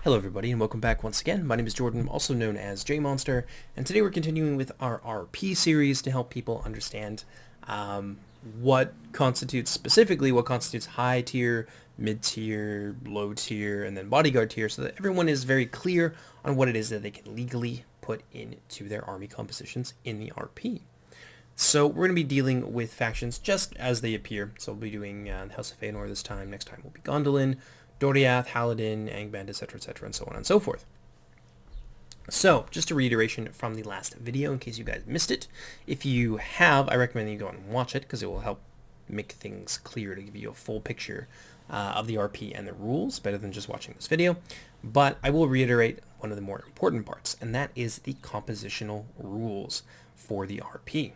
Hello everybody and welcome back once again. My name is Jordan, also known as JMonster, and today we're continuing with our RP series to help people understand what constitutes high tier, mid tier, low tier, and then bodyguard tier, so that everyone is very clear on what it is that they can legally put into their army compositions in the RP. So we're going to be dealing with factions just as they appear. So we'll be doing House of Feanor this time. Next time will be Gondolin, Doriath, Haladin, Angband, etc., and so on and so forth. So, just a reiteration from the last video in case you guys missed it. If you have, I recommend that you go and watch it because it will help make things clear to give you a full picture of the RP and the rules, better than just watching this video. But I will reiterate one of the more important parts, and that is the compositional rules for the RP.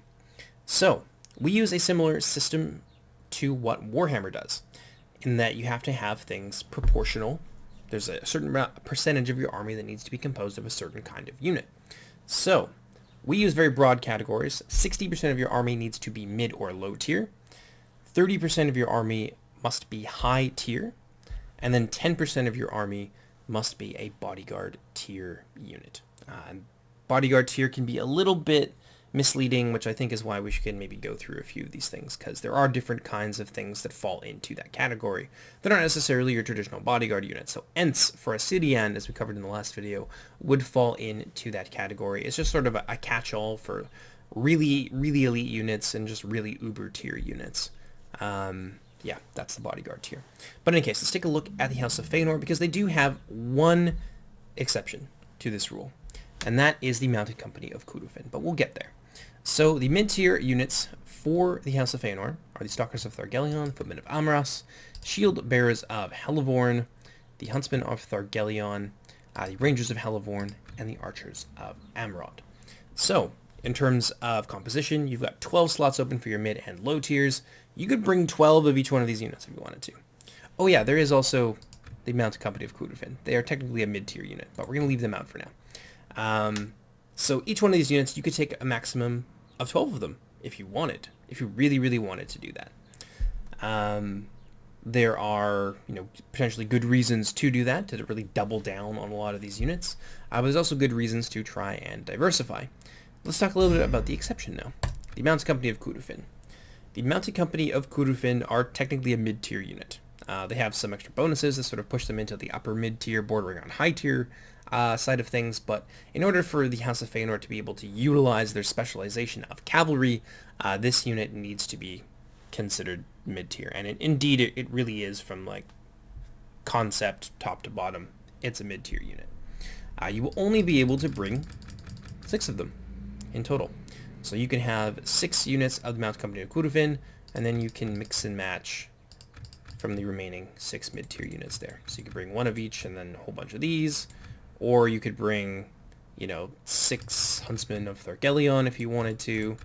So, we use a similar system to what Warhammer does, in that you have to have things proportional. There's a certain percentage of your army that needs to be composed of a certain kind of unit. So, we use very broad categories. 60% of your army needs to be mid or low tier. 30% of your army must be high tier. And then 10% of your army must be a bodyguard tier unit. Bodyguard tier can be a little bit misleading, which I think is why we should maybe go through a few of these things, because there are different kinds of things that fall into that category that aren't necessarily your traditional bodyguard unit. So Ents for Ascidian, as we covered in the last video, would fall into that category. It's just sort of a catch-all for really elite units and just really uber tier units. Yeah, that's the bodyguard tier. But in any case, let's take a look at the House of Feanor, because they do have one exception to this rule, and that is the Mounted Company of Kudufin, but we'll get there. So the mid-tier units for the House of Feanor are the Stalkers of Thargelion, Footmen of Amras, Shield Bearers of Helivorn, the Huntsmen of Thargelion, the Rangers of Helivorn, and the Archers of Amrod. So, in terms of composition, you've got 12 slots open for your mid and low tiers. You could bring 12 of each one of these units if you wanted to. Oh yeah, there is also the Mounted Company of Kudufin. They are technically a mid-tier unit, but we're going to leave them out for now. So each one of these units, you could take a maximum of 12 of them if you wanted, if you really wanted to do that. There are, potentially good reasons to do that, to really double down on a lot of these units. But there's also good reasons to try and diversify. Let's talk a little bit about the exception now. The Mounted Company of Kudufin. The Mounted Company of Kudufin are technically a mid-tier unit. They have some extra bonuses that sort of push them into the upper mid-tier, bordering on high-tier side of things, but in order for the House of Feanor to be able to utilize their specialization of cavalry, this unit needs to be considered mid-tier, and indeed it really is. From like concept top to bottom, it's a mid-tier unit. You will only be able to bring 6 of them in total, so you can have 6 units of the Mounted Company of Kudufin, and then you can mix and match from the remaining 6 mid-tier units there. So you could bring 1 of each and then a whole bunch of these, or you could bring, 6 Huntsmen of Thargelion if you wanted to,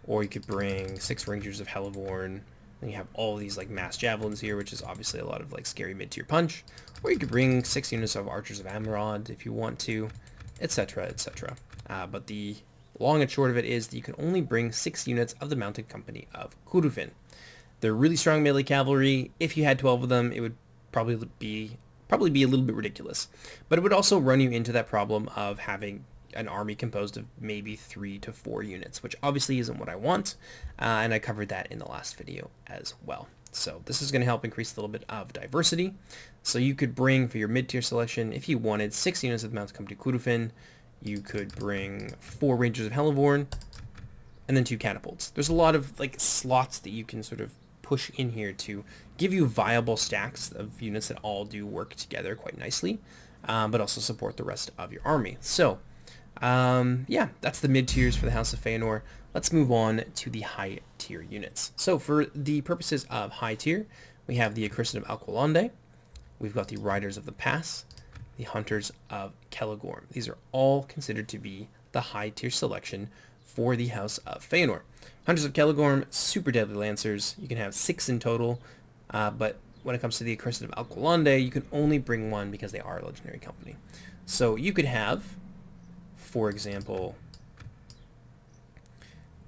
or you could bring 6 Rangers of Helivorn, and you have all these like mass javelins here, which is obviously a lot of like scary mid-tier punch, or you could bring 6 units of Archers of Amrod if you want to, etc., etc. But the long and short of it is that you can only bring 6 units of the Mounted Company of Kudufin. They're really strong melee cavalry. If you had 12 of them, it would probably be a little bit ridiculous. But it would also run you into that problem of having an army composed of maybe 3 to 4 units, which obviously isn't what I want, and I covered that in the last video as well. So this is going to help increase a little bit of diversity. So you could bring, for your mid-tier selection, if you wanted, 6 units of the Mounted Company of Kudufin. You could bring 4 Rangers of Helivorn, and then 2 catapults. There's a lot of like slots that you can sort of push in here to give you viable stacks of units that all do work together quite nicely, but also support the rest of your army. So yeah, that's the mid-tiers for the House of Feanor. Let's move on to the high-tier units. So for the purposes of high-tier, we have the Accursed of Alqualande, we've got the Riders of the Pass, the Hunters of Celegorm. These are all considered to be the high-tier selection for the House of Feanor. Hunters of Celegorm, super deadly lancers. You can have 6 in total, but when it comes to the Accursed of Alqualande, you can only bring 1 because they are a legendary company. So you could have, for example,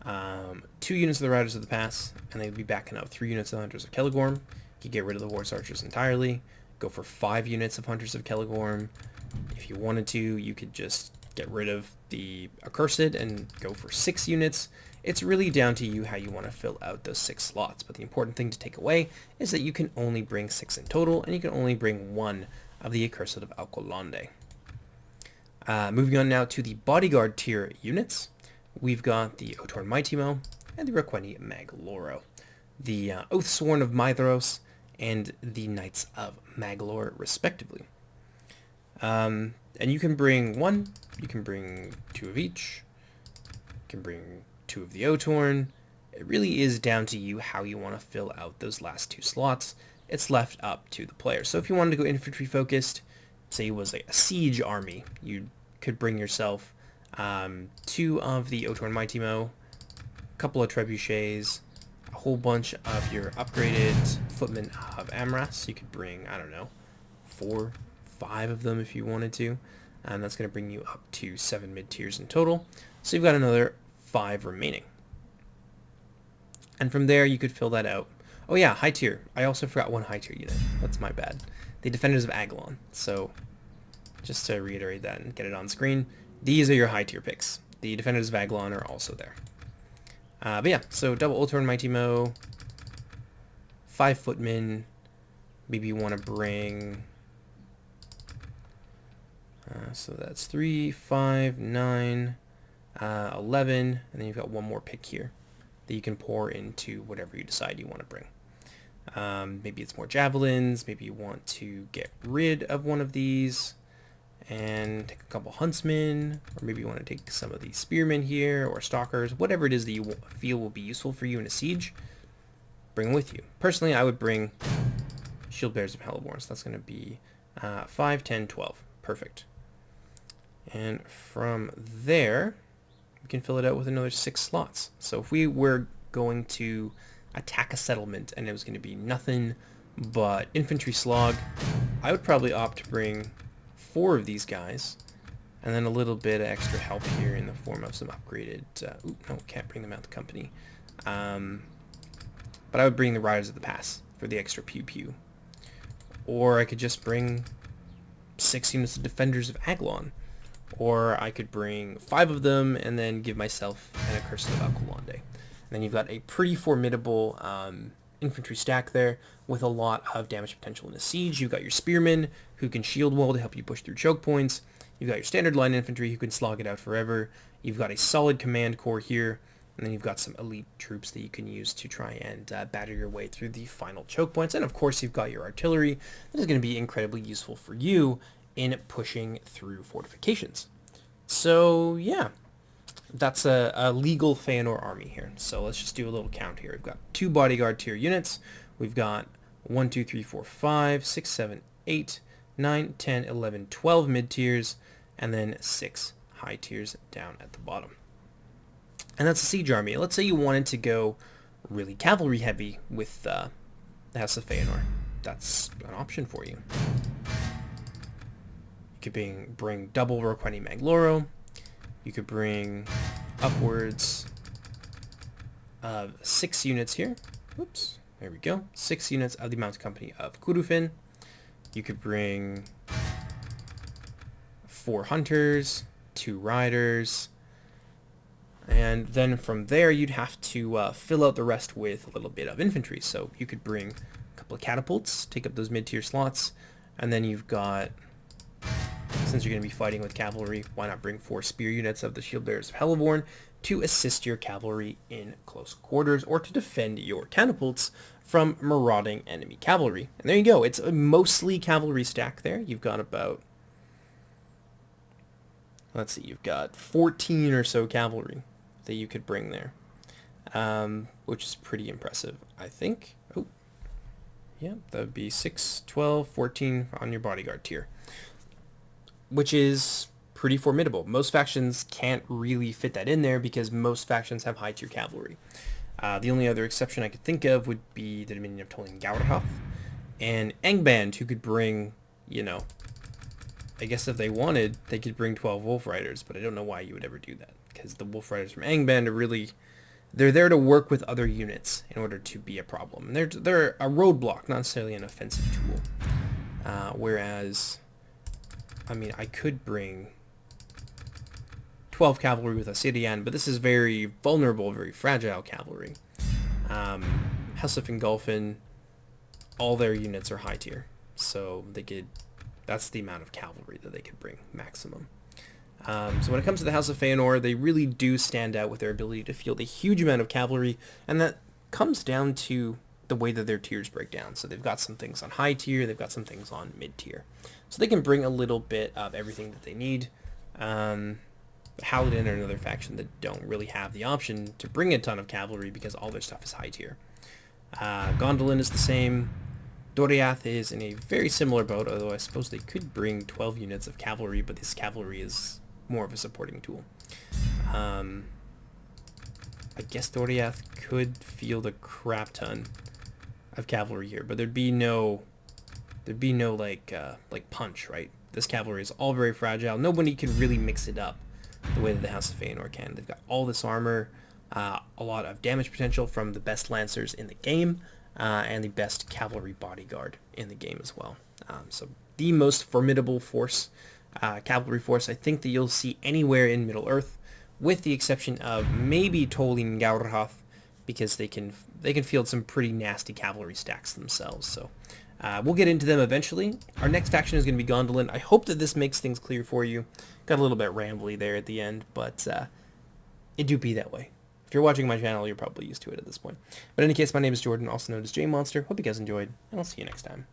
2 units of the Riders of the Pass, and they'd be backing up 3 units of the Hunters of Celegorm. You could get rid of the Horse Archers entirely, go for 5 units of Hunters of Kelegorm. If you wanted to, you could just get rid of the Accursed and go for 6 units. It's really down to you how you want to fill out those 6 slots, but the important thing to take away is that you can only bring 6 in total, and you can only bring 1 of the Accursed of Agalon. Moving on now to the Bodyguard tier units, we've got the Otorn Mightymo and the Roqueni Magloro, the Oathsworn of Mithros, and the Knights of Maglor, respectively. And you can bring 1, you can bring 2 of each, you can bring 2 of the Otorn. It really is down to you how you want to fill out those last 2 slots. It's left up to the player. So if you wanted to go infantry focused, say it was like a siege army, you could bring yourself 2 of the Otorn Mightymo, a couple of trebuchets, a whole bunch of your upgraded footmen of Amras. You could bring, I don't know, 4, 5 of them if you wanted to, and that's going to bring you up to 7 mid-tiers in total. So you've got another 5 remaining. And from there you could fill that out. Oh yeah, high tier. I also forgot 1 high tier unit. That's my bad. The Defenders of Agalon. So just to reiterate that and get it on screen, these are your high tier picks. The Defenders of Agalon are also there. But yeah, so double Otorn Mightymo, 5 footmen. Maybe you want to bring... so that's 3, 5, 9, 11, and then you've got 1 more pick here that you can pour into whatever you decide you want to bring. Maybe it's more javelins, maybe you want to get rid of one of these and take a couple huntsmen, or maybe you want to take some of these spearmen here, or stalkers, whatever it is that you feel will be useful for you in a siege, bring them with you. Personally, I would bring Shield Bearers of Hellborn, so that's going to be 5, 10, 12. Perfect. And from there, we can fill it out with another 6 slots. So if we were going to attack a settlement and it was going to be nothing but infantry slog, I would probably opt to bring 4 of these guys, and then a little bit of extra help here in the form of some upgraded... no, can't bring them out the company. But I would bring the Riders of the Pass for the extra pew-pew. Or I could just bring 6 units of Defenders of Agalon. Or I could bring 5 of them and then give myself an Accursed of Agalon. And then you've got a pretty formidable infantry stack there with a lot of damage potential in a siege. You've got your spearmen who can shield wall to help you push through choke points. You've got your standard line infantry who can slog it out forever. You've got a solid command corps here. And then you've got some elite troops that you can use to try and batter your way through the final choke points. And of course you've got your artillery that is going to be incredibly useful for you in pushing through fortifications. So yeah, that's a legal Feanor army here. So let's just do a little count here. We've got 2 Bodyguard tier units. We've got 1, 2, 3, 4, 5, 6, 7, 8, 9, 10, 11, 12 mid tiers, and then 6 high tiers down at the bottom. And that's a siege army. Let's say you wanted to go really cavalry heavy with the House of Feanor. That's an option for you. You could bring double Roqueni Magloro. You could bring upwards of 6 units here. Oops, there we go. 6 units of the Mounted Company of Kurufin. You could bring 4 hunters, 2 riders, and then from there you'd have to fill out the rest with a little bit of infantry. So you could bring a couple of catapults, take up those mid-tier slots, and then you've got, since you're going to be fighting with cavalry, why not bring 4 spear units of the Shield Bearers of Hellborn to assist your cavalry in close quarters or to defend your catapults from marauding enemy cavalry. And there you go. It's a mostly cavalry stack there. You've got about, let's see, you've got 14 or so cavalry that you could bring there, which is pretty impressive, I think. Oh, yeah, that would be 6, 12, 14 on your Bodyguard tier, which is pretty formidable. Most factions can't really fit that in there because most factions have high tier cavalry. The only other exception I could think of would be the Dominion of Tolin Gaurhoth and Angband, who could bring, you know, I guess if they wanted, they could bring 12 Wolf Riders, but I don't know why you would ever do that, because the Wolf Riders from Angband are really, they're there to work with other units in order to be a problem. And they're a roadblock, not necessarily an offensive tool. Whereas, I mean, I could bring 12 cavalry with Assyrian, but this is very vulnerable, very fragile cavalry. House of Ingolfin, all their units are high tier, so they could, that's the amount of cavalry that they could bring, maximum. So when it comes to the House of Feanor, they really do stand out with their ability to field a huge amount of cavalry, and that comes down to the way that their tiers break down. So they've got some things on high tier, they've got some things on mid tier. So they can bring a little bit of everything that they need. Paladin are another faction that don't really have the option to bring a ton of cavalry because all their stuff is high tier. Gondolin is the same. Doriath is in a very similar boat, although I suppose they could bring 12 units of cavalry, but this cavalry is more of a supporting tool. I guess Doriath could field a crap ton of cavalry here, but there'd be no like punch, right? This cavalry is all very fragile. Nobody could really mix it up the way that the House of Feanor can. They've got all this armor, a lot of damage potential from the best lancers in the game, and the best cavalry bodyguard in the game as well. So the most formidable force, cavalry force, I think that you'll see anywhere in Middle-earth, with the exception of maybe Tolin Gaurhoth, because they can field some pretty nasty cavalry stacks themselves. So we'll get into them eventually. Our next faction is going to be Gondolin. I hope that this makes things clear for you. Got a little bit rambly there at the end, but it do be that way. If you're watching my channel, you're probably used to it at this point. But in any case, my name is Jordan, also known as JMonster. Hope you guys enjoyed, and I'll see you next time.